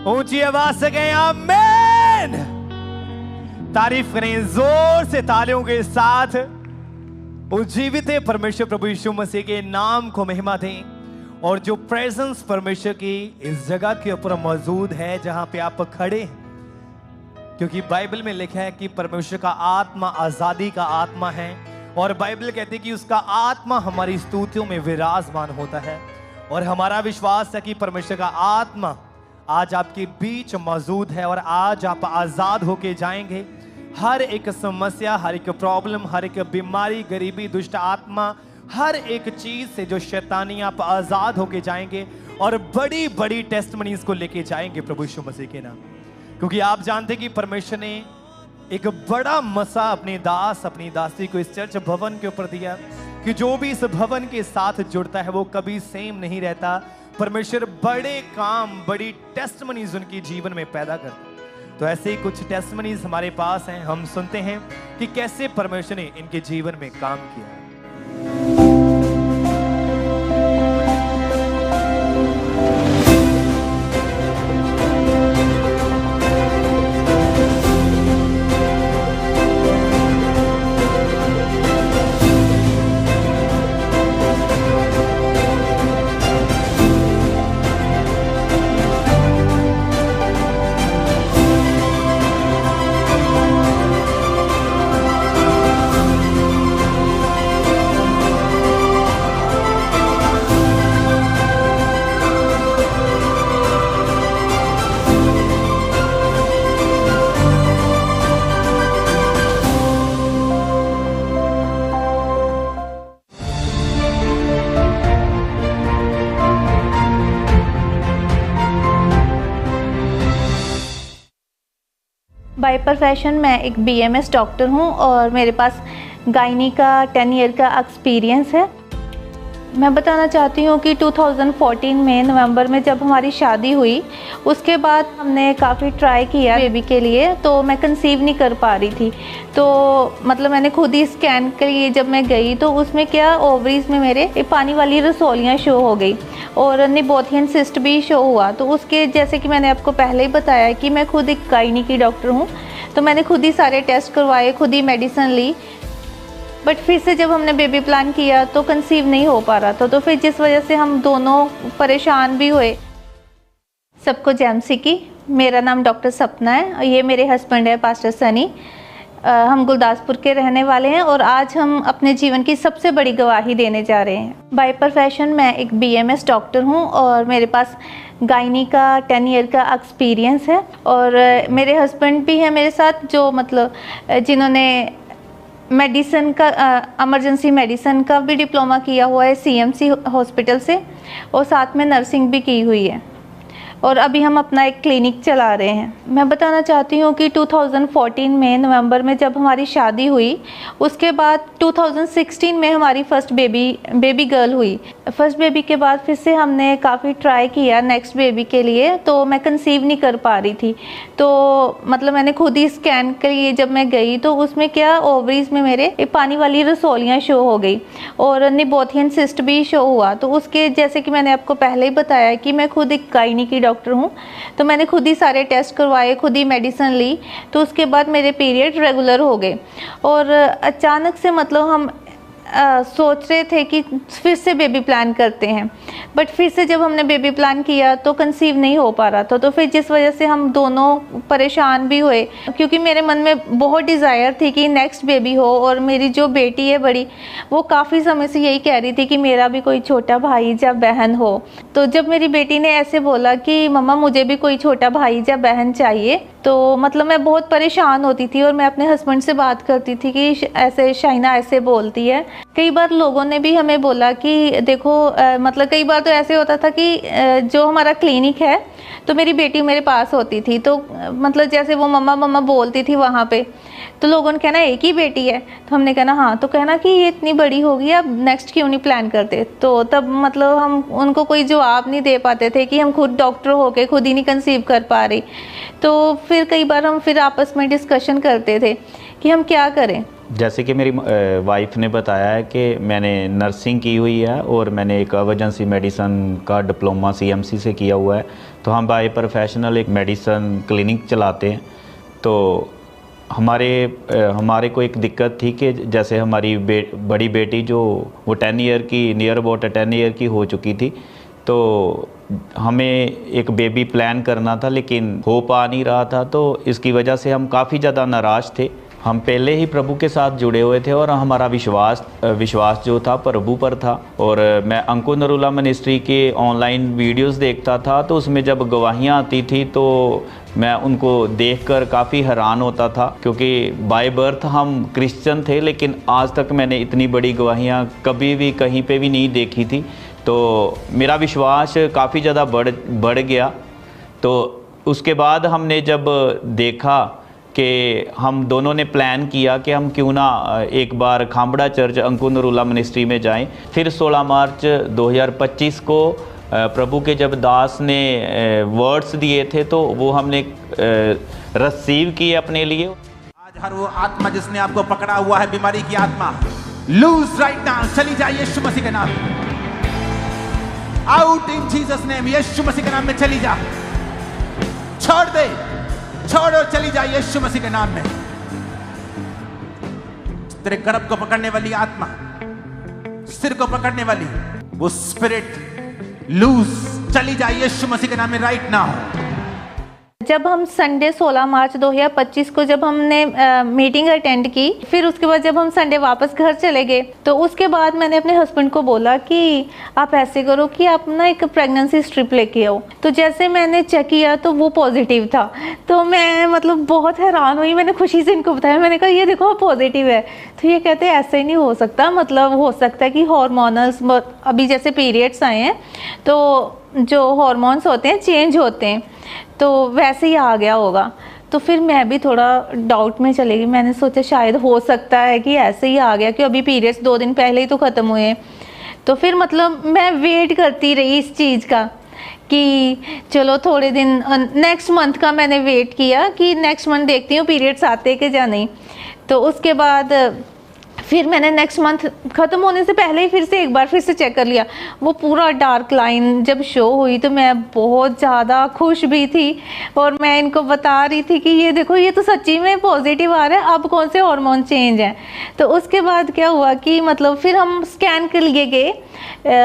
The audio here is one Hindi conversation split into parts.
ऊंची आवाज से कहें आमीन। तारीफ करें जोर से तालियों के साथ। उज्जीवित परमेश्वर प्रभु यीशु मसीह के नाम को महिमा दें। और जो प्रेजेंस परमेश्वर की इस जगह के ऊपर मौजूद है जहां पे आप खड़े हैं, क्योंकि बाइबल में लिखा है कि परमेश्वर का आत्मा आजादी का आत्मा है और बाइबल कहती है कि उसका आत्मा हमारी स्तुतियों में विराजमान होता है। और हमारा विश्वास है कि परमेश्वर का आत्मा आज आपके बीच मौजूद है और आज आप आजाद होके जाएंगे। हर एक समस्या, हर एक प्रॉब्लम, हर एक बीमारी, गरीबी, दुष्ट आत्मा, हर एक चीज से जो शैतानी, आप आजाद होके जाएंगे और बड़ी बड़ी टेस्टमनीज को लेके जाएंगे प्रभु यीशु मसीह के नाम। क्योंकि आप जानते हैं कि परमेश्वर ने एक बड़ा मसा अपने दास, अपनी दासी को इस चर्च भवन के ऊपर दिया कि जो भी इस भवन के साथ जुड़ता है वो कभी सेम नहीं रहता। परमेश्वर बड़े काम, बड़ी टेस्टमनीज उनके जीवन में पैदा करता है। तो ऐसे ही कुछ टेस्टमनीज हमारे पास हैं, हम सुनते हैं कि कैसे परमेश्वर ने इनके जीवन में काम किया। बाय प्रोफेशन मैं एक बीएमएस डॉक्टर हूं और मेरे पास गायनी का 10 ईयर का एक्सपीरियंस है। मैं बताना चाहती हूं कि 2014 में नवंबर में जब हमारी शादी हुई, उसके बाद हमने काफ़ी ट्राई किया बेबी के लिए, तो मैं कंसीव नहीं कर पा रही थी। तो मतलब मैंने खुद ही स्कैन के लिए जब मैं गई तो उसमें क्या ओवरीज में मेरे पानी वाली रसौलियाँ शो हो गई और निबोथियन सिस्ट भी शो हुआ। तो उसके जैसे कि मैंने आपको पहले ही बताया कि मैं खुद एक गायनी की डॉक्टर हूँ, तो मैंने खुद ही सारे टेस्ट करवाए, खुद ही मेडिसिन ली। बट फिर से जब हमने बेबी प्लान किया तो कंसीव नहीं हो पा रहा था, तो फिर जिस वजह से हम दोनों परेशान भी हुए। सबको जैमसी की, मेरा नाम डॉक्टर सपना है और ये मेरे हस्बैंड है पास्टर सनी। हम गुरदासपुर के रहने वाले हैं और आज हम अपने जीवन की सबसे बड़ी गवाही देने जा रहे हैं। बाय प्रोफेशन मैं एक बीएमएस डॉक्टर हूँ और मेरे पास गायनी का 10 ईयर का एक्सपीरियंस है। और मेरे हस्बैंड भी हैं मेरे साथ, जो मतलब जिन्होंने मेडिसिन का इमरजेंसी मेडिसिन का भी डिप्लोमा किया हुआ है सीएमसी हॉस्पिटल से, और साथ में नर्सिंग भी की हुई है। और अभी हम अपना एक क्लिनिक चला रहे हैं। मैं बताना चाहती हूँ कि 2014 में नवंबर में जब हमारी शादी हुई, उसके बाद 2016 में हमारी फर्स्ट बेबी गर्ल हुई। फर्स्ट बेबी के बाद फिर से हमने काफ़ी ट्राई किया नेक्स्ट बेबी के लिए, तो मैं कंसीव नहीं कर पा रही थी। तो मतलब मैंने खुद ही स्कैन के लिए जब मैं गई तो उसमें क्या ओवरीज में मेरे पानी वाली रसौलियाँ शो हो गई और निबोथियन सिस्ट भी शो हुआ। तो उसके जैसे कि मैंने आपको पहले ही बताया कि मैं खुद एक गायनी की डॉक्टर हूँ, तो मैंने खुद ही सारे टेस्ट करवाए, खुद ही मेडिसिन ली। तो उसके बाद मेरे पीरियड रेगुलर हो गए और अचानक से मतलब हम सोच रहे थे कि फिर से बेबी प्लान करते हैं। बट फिर से जब हमने बेबी प्लान किया तो कंसीव नहीं हो पा रहा था, तो फिर जिस वजह से हम दोनों परेशान भी हुए, क्योंकि मेरे मन में बहुत डिज़ायर थी कि नेक्स्ट बेबी हो। और मेरी जो बेटी है बड़ी, वो काफ़ी समय से यही कह रही थी कि मेरा भी कोई छोटा भाई या बहन हो। तो जब मेरी बेटी ने ऐसे बोला कि मम्मा मुझे भी कोई छोटा भाई या बहन चाहिए, तो मतलब मैं बहुत परेशान होती थी और मैं अपने हस्बैंड से बात करती थी कि ऐसे शाइना ऐसे बोलती है। कई बार लोगों ने भी हमें बोला कि देखो मतलब कई बार तो ऐसे होता था कि जो हमारा क्लिनिक है तो मेरी बेटी मेरे पास होती थी, तो मतलब जैसे वो मम्मा मम्मा बोलती थी वहाँ पे, तो लोगों ने कहना एक ही बेटी है, तो हमने कहना हाँ, तो कहना कि ये इतनी बड़ी होगी, अब नेक्स्ट क्यों नहीं प्लान करते। तो तब मतलब हम उनको कोई जवाब नहीं दे पाते थे कि हम खुद डॉक्टर होके खुद ही नहीं कंसीव कर पा रहे। तो फिर कई बार हम फिर आपस में डिस्कशन करते थे कि हम क्या करें। जैसे कि मेरी वाइफ ने बताया है कि मैंने नर्सिंग की हुई है और मैंने एक इमरजेंसी मेडिसिन का डिप्लोमा सीएमसी से किया हुआ है। तो हम बाय प्रोफेशनल एक मेडिसन क्लिनिक चलाते हैं। तो हमारे को एक दिक्कत थी कि जैसे हमारी बड़ी बेटी जो वो 10 ईयर की, नियर अबाउट 10 ईयर की हो चुकी थी, तो हमें एक बेबी प्लान करना था लेकिन हो पा नहीं रहा था। तो इसकी वजह से हम काफ़ी ज़्यादा नाराज़ थे। हम पहले ही प्रभु के साथ जुड़े हुए थे और हमारा विश्वास जो था प्रभु पर था। और मैं अंकुर नरूला मिनिस्ट्री के ऑनलाइन वीडियोस देखता था, तो उसमें जब गवाहियाँ आती थी तो मैं उनको देखकर काफ़ी हैरान होता था, क्योंकि बाय बर्थ हम क्रिश्चियन थे लेकिन आज तक मैंने इतनी बड़ी गवाहियाँ कभी भी कहीं पे भी नहीं देखी थी। तो मेरा विश्वास काफ़ी ज़्यादा बढ़ गया। तो उसके बाद हमने जब देखा कि हम दोनों ने प्लान किया कि हम क्यों ना एक बार खामड़ा चर्च अंकुर नरूला मिनिस्ट्री में जाएं। फिर 16 मार्च 2025 को प्रभु के जब दास ने वर्ड्स दिए थे तो वो हमने रिसीव किए अपने लिए। आज हर वो आत्मा जिसने आपको पकड़ा हुआ है, बीमारी की आत्मा, लूज राइट नाउ, चली जाए यीशु मसीह के नाम में। आउट इन जीसस नेम, यीशु मसीह के नाम में चली जा, छोड़ दे, छोड़ और चली जाए यीशु मसीह के नाम में। तेरे गर्भ को पकड़ने वाली आत्मा, सिर को पकड़ने वाली वो स्पिरिट लूज, चली जाए यीशु मसीह के नाम में राइट नाउ। जब हम संडे 16 मार्च 2025 को जब हमने मीटिंग अटेंड की, फिर उसके बाद जब हम संडे वापस घर चले गए, तो उसके बाद मैंने अपने हस्बैंड को बोला कि आप ऐसे करो कि आप ना एक प्रेगनेंसी स्ट्रिप लेके आओ। तो जैसे मैंने चेक किया तो वो पॉजिटिव था। तो मैं मतलब बहुत हैरान हुई। मैंने खुशी से इनको बताया, मैंने कहा ये देखो पॉजिटिव है। तो ये कहते हैं ऐसे नहीं हो सकता, मतलब हो सकता है कि हार्मोनल्स, अभी जैसे पीरियड्स आए हैं तो जो हार्मोन्स होते हैं चेंज होते हैं, तो वैसे ही आ गया होगा। तो फिर मैं भी थोड़ा डाउट में चली गई। मैंने सोचा शायद हो सकता है कि ऐसे ही आ गया, कि अभी पीरियड्स 2 दिन पहले ही तो ख़त्म हुए हैं। तो फिर मतलब मैं वेट करती रही इस चीज़ का कि चलो थोड़े दिन, नेक्स्ट मंथ का मैंने वेट किया कि नेक्स्ट मंथ देखती हूँ पीरियड्स आते कि या नहीं। तो उसके बाद फिर मैंने नेक्स्ट मंथ ख़त्म होने से पहले ही फिर से चेक कर लिया। वो पूरा डार्क लाइन जब शो हुई तो मैं बहुत ज़्यादा खुश भी थी और मैं इनको बता रही थी कि ये देखो ये तो सच्ची में पॉजिटिव आ रहा है, अब कौन से हार्मोन चेंज हैं। तो उसके बाद क्या हुआ कि मतलब फिर हम स्कैन के लिए गए,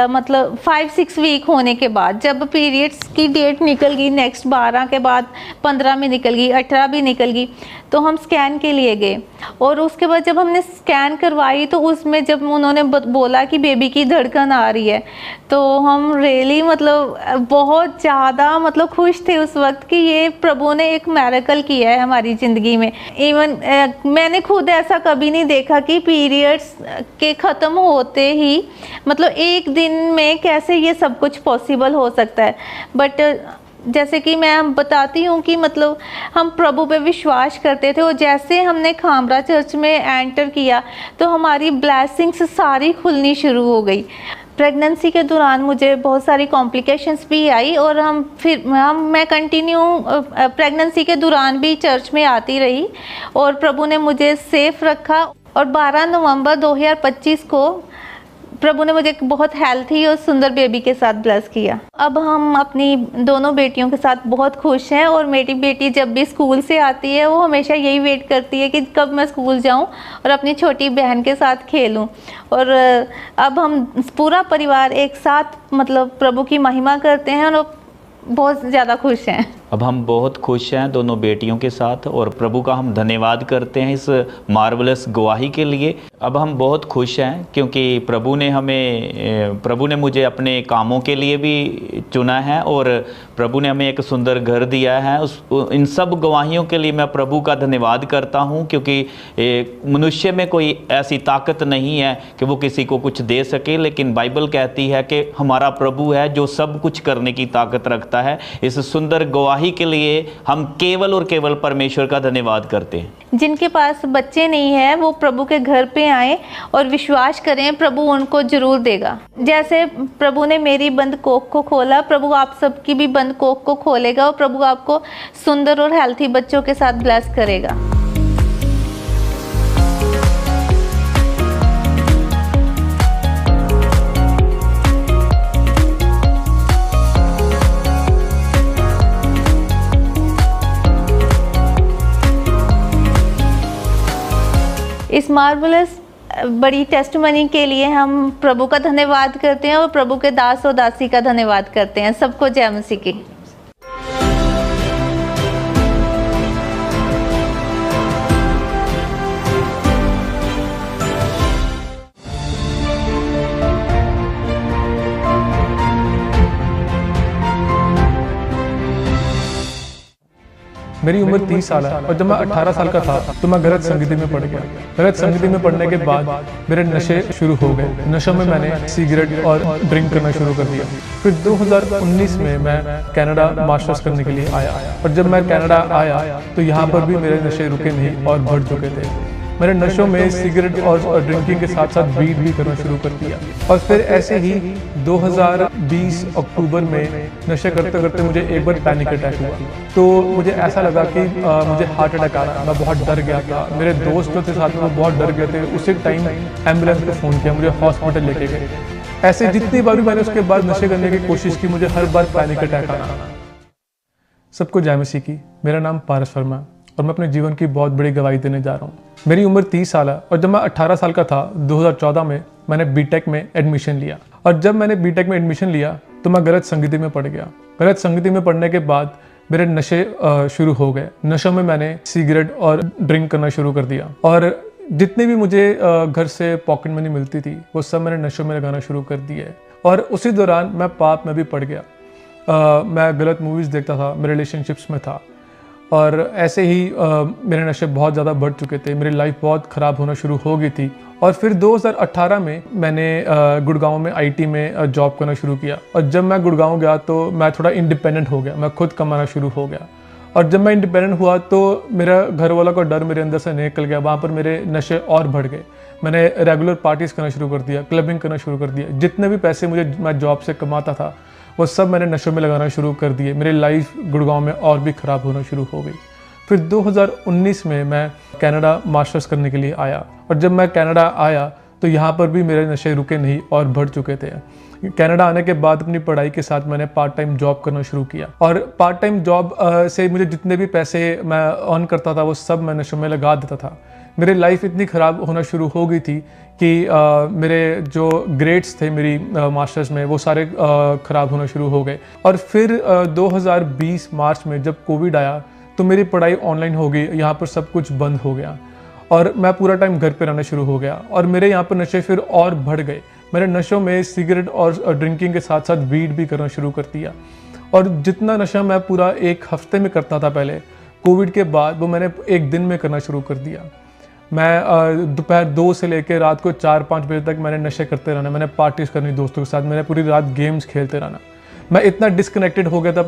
मतलब 5-6 वीक होने के बाद जब पीरियड्स की डेट निकल गई, नेक्स्ट 12 के बाद 15 में निकल गई, 18 भी निकल गई, तो हम स्कैन के लिए गए। और उसके बाद जब हमने स्कैन करवाई तो उसमें जब उन्होंने बोला कि बेबी की धड़कन आ रही है, तो हम रियली मतलब बहुत ज़्यादा मतलब खुश थे उस वक्त कि ये प्रभु ने एक मैरेकल किया है हमारी ज़िंदगी में। इवन मैंने खुद ऐसा कभी नहीं देखा कि पीरियड्स के ख़त्म होते ही मतलब एक दिन में कैसे ये सब कुछ पॉसिबल हो सकता है। बट जैसे कि मैं बताती हूँ कि मतलब हम प्रभु पे विश्वास करते थे और जैसे हमने खामरा चर्च में एंटर किया तो हमारी ब्लेसिंग्स सारी खुलनी शुरू हो गई। प्रेगनेंसी के दौरान मुझे बहुत सारी कॉम्प्लिकेशंस भी आई और मैं कंटिन्यू प्रेगनेंसी के दौरान भी चर्च में आती रही और प्रभु ने मुझे सेफ रखा। और 12 नवंबर 2025 को प्रभु ने मुझे एक बहुत हेल्थी और सुंदर बेबी के साथ ब्लेस किया। अब हम अपनी दोनों बेटियों के साथ बहुत खुश हैं और मेरी बेटी जब भी स्कूल से आती है वो हमेशा यही वेट करती है कि कब मैं स्कूल जाऊं और अपनी छोटी बहन के साथ खेलूं। और अब हम पूरा परिवार एक साथ मतलब प्रभु की महिमा करते हैं और बहुत ज़्यादा खुश हैं। अब हम बहुत खुश हैं दोनों बेटियों के साथ और प्रभु का हम धन्यवाद करते हैं इस मार्वलस गवाही के लिए। अब हम बहुत खुश हैं क्योंकि प्रभु ने मुझे अपने कामों के लिए भी चुना है और प्रभु ने हमें एक सुंदर घर दिया है। इन सब गवाहियों के लिए मैं प्रभु का धन्यवाद करता हूं, क्योंकि मनुष्य में कोई ऐसी ताकत नहीं है कि वो किसी को कुछ दे सके, लेकिन बाइबल कहती है कि हमारा प्रभु है जो सब कुछ करने की ताकत रखता है। इस सुंदर गवाही के लिए हम केवल और केवल परमेश्वर का धन्यवाद करते हैं। जिनके पास बच्चे नहीं है वो प्रभु के घर पे आए और विश्वास करें, प्रभु उनको जरूर देगा। जैसे प्रभु ने मेरी बंद कोख को खोला, प्रभु आप सबकी भी बंद कोख को खोलेगा और प्रभु आपको सुंदर और हेल्थी बच्चों के साथ ब्लेस करेगा। इस मार्वलस बड़ी टेस्टमनी के लिए हम प्रभु का धन्यवाद करते हैं और प्रभु के दास और दासी का धन्यवाद करते हैं। सबको जय मसीह की। मेरी उम्र 30 साल है और जब मैं 18 साल का था तो मैं गलत संगति में पड़ गया। गलत संगति में पड़ने के बाद मेरे नशे शुरू हो गए। नशों में मैंने सिगरेट और ड्रिंक करना शुरू कर दिया। फिर 2019 में मैं कनाडा मास्टर्स करने के लिए आया और जब मैं कनाडा आया तो यहाँ पर भी मेरे नशे रुके नहीं और बढ़ चुके थे। मैंने नशों में सिगरेट और ड्रिंकिंग के साथ साथ वीड भी करना शुरू कर दिया और फिर ऐसे ही 2020 अक्टूबर में नशे करते करते मुझे एक बार पैनिक अटैक हुआ। तो मुझे ऐसा लगा कि मुझे हार्ट अटैक आ रहा है। मैं बहुत डर गया था। मेरे दोस्त जो थे साथ में वो बहुत डर गए थे। उसी टाइम एम्बुलेंस को फ़ोन किया, मुझे हॉस्पिटल लेके गए। ऐसे जितनी बार भी मैंने उसके बाद नशे करने की कोशिश की, मुझे हर बार पैनिक अटैक आना। सबको जय मसीह की। मेरा नाम पारस वर्मा और मैं अपने जीवन की बहुत बड़ी गवाही देने जा रहा हूँ। मेरी उम्र 30 साल है और जब मैं 18 साल का था 2014 में मैंने बीटेक में एडमिशन लिया और जब मैंने बीटेक में एडमिशन लिया तो मैं गलत संगति में पड़ गया। गलत संगति में पड़ने के बाद मेरे नशे शुरू हो गए। नशों में मैंने सिगरेट और ड्रिंक करना शुरू कर दिया और जितनी भी मुझे घर से पॉकेट मनी मिलती थी वो सब मैंने नशों में लगाना शुरू कर दिया और उसी दौरान मैं पाप में भी पड़ गया। मैं गलत मूवीज़ देखता था, मैं रिलेशनशिप्स में था और ऐसे ही मेरे नशे बहुत ज़्यादा बढ़ चुके थे। मेरी लाइफ बहुत ख़राब होना शुरू हो गई थी और फिर 2018 में मैंने गुड़गांव में आईटी में जॉब करना शुरू किया और जब मैं गुड़गांव गया तो मैं थोड़ा इंडिपेंडेंट हो गया। मैं खुद कमाना शुरू हो गया और जब मैं इंडिपेंडेंट हुआ तो मेरा घर वालों का डर मेरे अंदर से निकल गया। वहाँ पर मेरे नशे और बढ़ गए। मैंने रेगुलर पार्टीज़ करना शुरू कर दिया, क्लबिंग करना शुरू कर दिया। जितने भी पैसे मैं जॉब से कमाता था वो सब मैंने नशों में लगाना शुरू कर दिए। मेरी लाइफ गुड़गांव में और भी ख़राब होना शुरू हो गई। फिर 2019 में मैं कनाडा मास्टर्स करने के लिए आया और जब मैं कनाडा आया तो यहाँ पर भी मेरे नशे रुके नहीं और बढ़ चुके थे। कनाडा आने के बाद अपनी पढ़ाई के साथ मैंने पार्ट टाइम जॉब करना शुरू किया और पार्ट टाइम जॉब से मुझे जितने भी पैसे मैं अर्न करता था वो सब मैं नशों में लगा देता था। मेरी लाइफ इतनी ख़राब होना शुरू हो गई थी कि मेरे जो ग्रेड्स थे मेरी मास्टर्स में वो सारे ख़राब होना शुरू हो गए और फिर 2020 मार्च में जब कोविड आया तो मेरी पढ़ाई ऑनलाइन हो गई। यहाँ पर सब कुछ बंद हो गया और मैं पूरा टाइम घर पे रहना शुरू हो गया और मेरे यहाँ पर नशे फिर और बढ़ गए। मेरे नशों में सिगरेट और ड्रिंकिंग के साथ साथ वीड भी करना शुरू कर दिया और जितना नशा मैं पूरा एक हफ्ते में करता था पहले, कोविड के बाद वो मैंने एक दिन में करना शुरू कर दिया। मैं दोपहर 2 से लेकर रात को 4-5 बजे तक मैंने नशे करते रहना। मैंने पार्टीज़ करनी दोस्तों के साथ, मैंने पूरी रात गेम्स खेलते रहना। मैं इतना डिस्कनेक्टेड हो गया था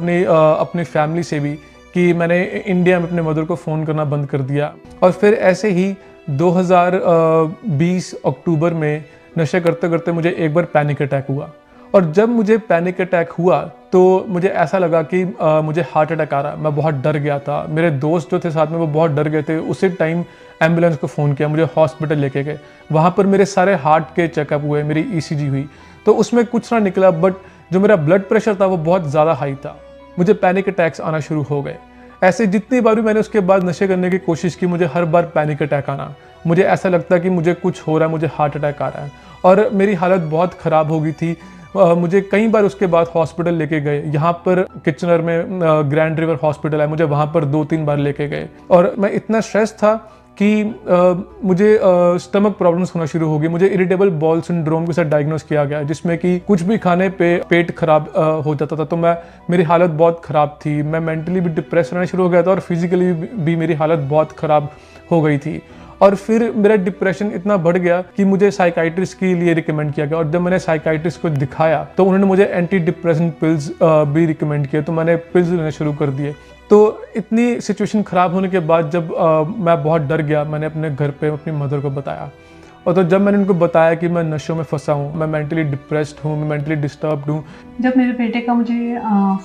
अपनी फैमिली से भी कि मैंने इंडिया में अपने मदर को फ़ोन करना बंद कर दिया और फिर ऐसे ही 2020 अक्टूबर में नशे करते करते मुझे एक बार पैनिक अटैक हुआ और जब मुझे पैनिक अटैक हुआ तो मुझे ऐसा लगा कि मुझे हार्ट अटैक आ रहा है। मैं बहुत डर गया था। मेरे दोस्त जो थे साथ में वो बहुत डर गए थे। उसी टाइम एम्बुलेंस को फ़ोन किया, मुझे हॉस्पिटल लेके गए। वहाँ पर मेरे सारे हार्ट के चेकअप हुए, मेरी ईसीजी हुई तो उसमें कुछ ना निकला, बट जो मेरा ब्लड प्रेशर था वो बहुत ज़्यादा हाई था। मुझे पैनिक अटैक्स आना शुरू हो गए। ऐसे जितनी बार भी मैंने उसके बाद नशे करने की कोशिश की, मुझे हर बार पैनिक अटैक आना। मुझे ऐसा लगता कि मुझे कुछ हो रहा है, मुझे हार्ट अटैक आ रहा है और मेरी हालत बहुत ख़राब हो गई थी। मुझे कई बार उसके बाद हॉस्पिटल लेके गए। यहाँ पर किचनर में ग्रैंड रिवर हॉस्पिटल है, मुझे वहाँ पर 2-3 बार लेके गए और मैं इतना स्ट्रेस था कि मुझे स्टमक प्रॉब्लम्स होना शुरू हो गई। मुझे इरिटेबल बाउल सिंड्रोम के साथ डायग्नोस किया गया, जिसमें कि कुछ भी खाने पे पेट खराब हो जाता था। तो मेरी हालत बहुत ख़राब थी। मैं मेंटली भी डिप्रेस रहना शुरू हो गया था और फिजिकली भी मेरी हालत बहुत ख़राब हो गई थी। और फिर मेरा डिप्रेशन इतना बढ़ गया कि मुझे साइकाइट्रिस्ट के लिए रिकमेंड किया गया और जब मैंने साइकाइट्रिस्ट को दिखाया तो उन्होंने मुझे एंटी डिप्रेशन पिल्स भी रिकमेंड किए, तो मैंने पिल्स लेना शुरू कर दिए। तो इतनी सिचुएशन ख़राब होने के बाद जब मैं बहुत डर गया, मैंने अपने घर पे अपनी मदर को बताया और तो जब मैंने उनको बताया कि मैं नशों में फंसा हूँ, मैं मेंटली डिप्रेस्ड हूँ, मैं मेंटली डिस्टर्ब्ड हूँ। जब मेरे बेटे का मुझे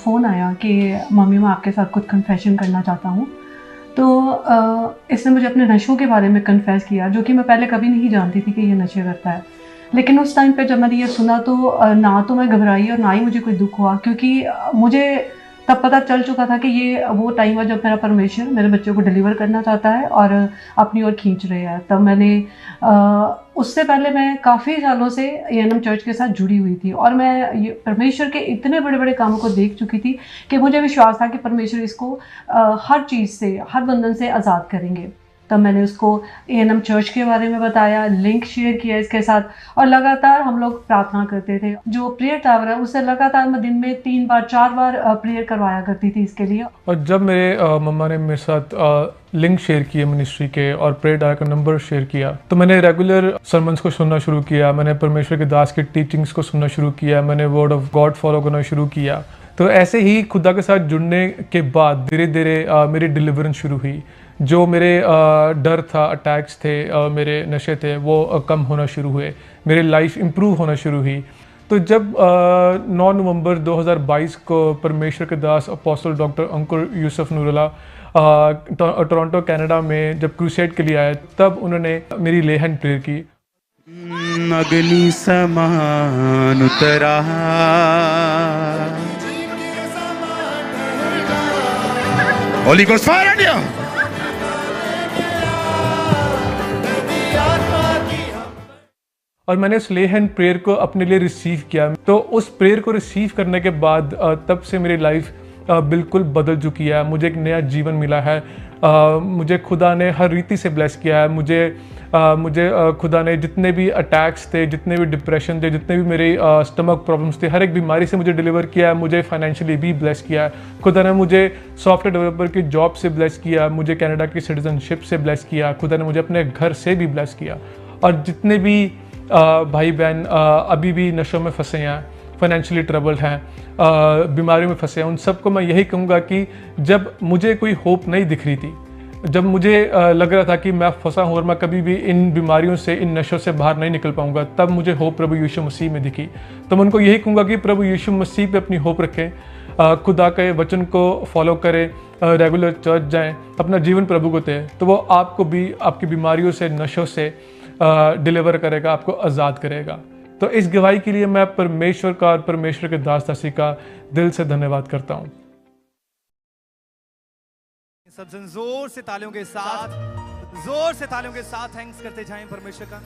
फ़ोन आया कि मम्मी मैं आपके साथ कुछ कन्फेशन करना चाहता हूँ, तो इसने मुझे अपने नशों के बारे में कन्फेस किया, जो कि मैं पहले कभी नहीं जानती थी कि ये नशे करता है। लेकिन उस टाइम पे जब मैंने ये सुना तो ना तो मैं घबराई और ना ही मुझे कोई दुख हुआ, क्योंकि मुझे तब पता चल चुका था कि ये वो टाइम है जब मेरा परमेश्वर मेरे बच्चों को डिलीवर करना चाहता है और अपनी ओर खींच रहे हैं। तब मैंने उससे पहले मैं काफ़ी सालों से एएनएम चर्च के साथ जुड़ी हुई थी और मैं ये परमेश्वर के इतने बड़े बड़े कामों को देख चुकी थी कि मुझे विश्वास था कि परमेश्वर इसको हर चीज़ से, हर बंधन से आज़ाद करेंगे। तब मैंने उसको एएनएम चर्च के बारे में बताया, लिंक शेयर किया इसके साथ और लगातार हम लोग प्रार्थना करते थे। जो प्रेयर टावर है उससे लगातार मैं दिन में 3 बार 4 बार प्रेयर करवाया करती थी इसके लिए। और जब मेरे मम्मा ने मेरे साथ लिंक शेयर किए मिनिस्ट्री के और प्रेयर टावर का नंबर शेयर किया, तो मैंने रेगुलर सरमन्स को सुनना शुरू किया, मैंने परमेश्वर के दास की टीचिंग्स को सुनना शुरू किया, मैंने वर्ड ऑफ गॉड फॉलो करना शुरू किया। तो ऐसे ही खुदा के साथ जुड़ने के बाद धीरे धीरे मेरी डिलीवरेंस शुरू हुई। जो मेरे डर था, अटैक्स थे, मेरे नशे थे, वो कम होना शुरू हुए, मेरी लाइफ इम्प्रूव होना शुरू हुई। तो जब 9 नवंबर 2022 को परमेश्वर के दास अपोस्टल डॉक्टर अंकुर यूसुफ नूरुल्लाह टोरंटो कनाडा में जब क्रूसेड के लिए आए, तब उन्होंने मेरी ले हैंड प्रेयर की। अग्नि समान उतरा, Holi ghost fire on you. और मैंने उस ले हैंड प्रेयर को अपने लिए रिसीव किया। तो उस प्रेयर को रिसीव करने के बाद तब से मेरी लाइफ बिल्कुल बदल चुकी है। मुझे एक नया जीवन मिला है। मुझे खुदा ने हर रीति से ब्लेस किया है। मुझे खुदा ने जितने भी अटैक्स थे, जितने भी डिप्रेशन थे, जितने भी मेरे स्टमक प्रॉब्लम्स थे, हर एक बीमारी से मुझे डिलीवर किया है। मुझे फाइनेंशियली भी ब्लेस किया है। खुदा ने मुझे सॉफ्टवेयर डेवलपर की जॉब से ब्लेस किया, मुझे कनाडा की सिटीजनशिप से ब्लेस किया, खुदा ने मुझे अपने घर से भी ब्लेस किया। और जितने भी भाई बहन अभी भी नशों में फंसे हैं, फाइनेंशियली ट्रबल्ड हैं, बीमारियों में फंसे हैं, उन सबको मैं यही कहूँगा कि जब मुझे कोई होप नहीं दिख रही थी, जब मुझे लग रहा था कि मैं फंसा हूँ और मैं कभी भी इन बीमारियों से, इन नशों से बाहर नहीं निकल पाऊँगा, तब मुझे होप प्रभु यीशु मसीह में दिखी। तो मैं उनको यही कहूँगा कि प्रभु यीशु मसीह पे अपनी होप रखें, खुदा के वचन को फॉलो करें, रेगुलर चर्च जाएं, अपना जीवन प्रभु को दें, तो वो आपको भी आपकी बीमारियों से, नशों से डिलीवर करेगा, आपको आज़ाद करेगा। तो इस गवाही के लिए मैं परमेश्वर का और परमेश्वर के दास दासी का दिल से धन्यवाद करता हूँ। सब जन जोर से तालियों के साथ थैंक्स करते जाएं परमेश्वर का।